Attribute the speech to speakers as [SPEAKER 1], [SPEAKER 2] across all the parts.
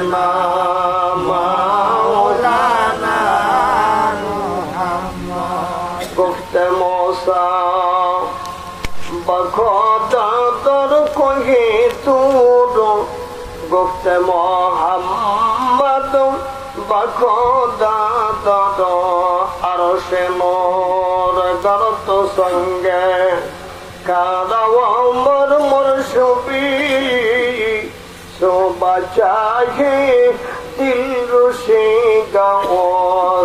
[SPEAKER 1] না মাওলানা মুহাম্মদ গুফতে মোসা বখতা তোর কহে তুর গুফতে মোহাম্মদ বখতা তোর আরশে মোর গরত সঙ্গে কাদাও মোর মোর ছবি শোভা চাহে দিল রুশে গাও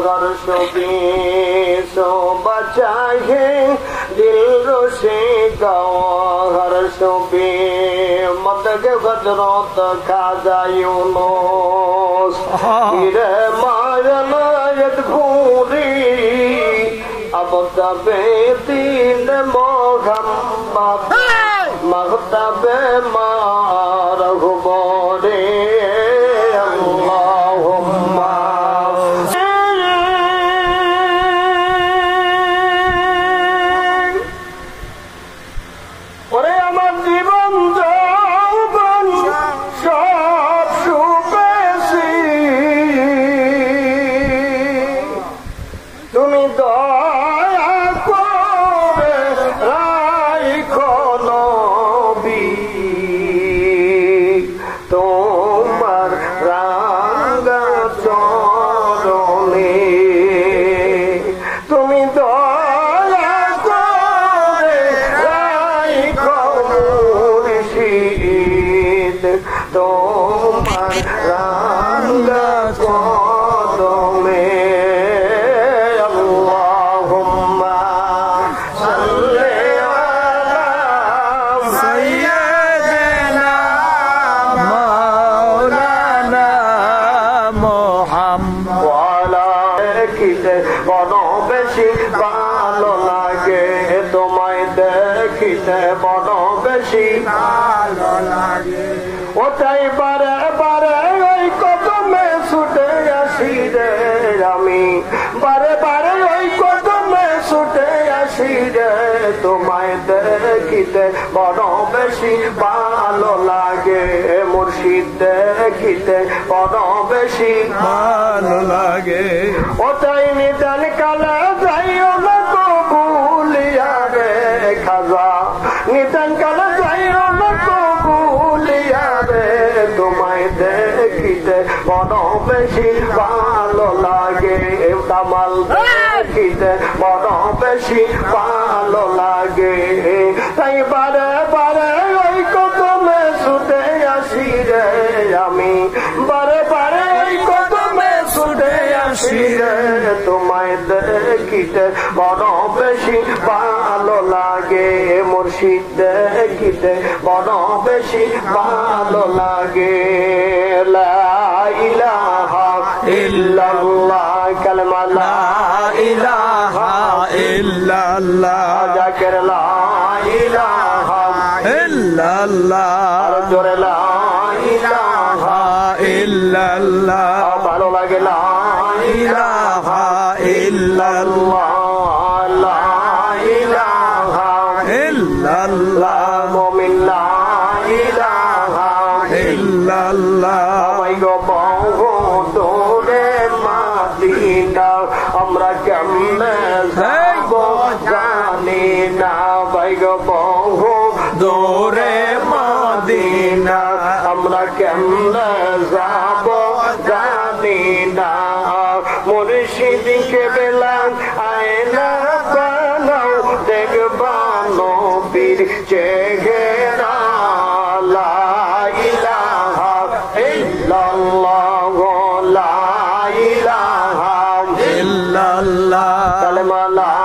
[SPEAKER 1] ঘর ছবি শোভা চাহে দিল রুশে গাও ঘর ছবি মদকে গজরত খাজা ইউনুস হিরে মায়নায়ত ঘুরি আবতাবে দিন মোহাম্মদ মগতাবে মার গুবরে আল্লাহুম্মা ওরে আমার জীবন যৌবন সব সুপেছি তুমি দয়া করে রাইখো নবী তোমার রাঙা চরণে তুমি দয়া করে রাইখো মুর্শিদ তোমার রাঙা কদমে বড় বেশি ভালো লাগে তোমায় দেখিতে বড় বেশি ভালো লাগে ওটাই বারে বারে ওই কদমে ছুটে আসি রে আমি বারে বারে ওই কদমে ছুটে আসি রে তোমায় দেখিতে বড় বেশি ভালো লাগে মুর্শিদ দেখিতে বড় বেশি ভালো লাগে ওটাই নিদান কালে যাইও না তো ভুলিয়া রে খাজা নিদান কালে যাইও না তো ভুলিয়া রে তোমায় দেখিতে বড় বেশি ভালো লাগে কামাল দেখিতে বড় বেশি ভালো লাগে তাই বারে বারে ওই কদমে ছুটে আসি রে আমি বারে বারে ওই কদমে ছুটে আসি রে তোমায় দেখিতে বড় বেশি ভালো লাগে মুর্শিদ দেখিতে বড় বেশি ভালো লাগে লা ইলাহা ইল্লাল্লাহ কালেমা লা ইলাহা ইল্লাল্লাহ যাকের লা ইলাহা ইল্লাল্লাহ আর জোরে লা ইলাহা ইল্লাল্লাহ ভালো লাগে লা ইলাহা ইল্লাল্লাহ লা ইলাহা ইল্লাল্লাহ মুমিন লা ইলাহা ইল্লাল্লাহ ওই গো বহু দূরে মদিনা আমরা কেমনে যাব জানি না ভাই গো বহু দূরে মদিনা আমরা কেমনে যাব জানি না মুর্শিদকে বেলাম আয়না বানাও দেখবা নবীর চেহারা লা ইলাহা ইল্লাল্লাহ লা ইলাহা ইল্লাল্লাহ কালেমা লা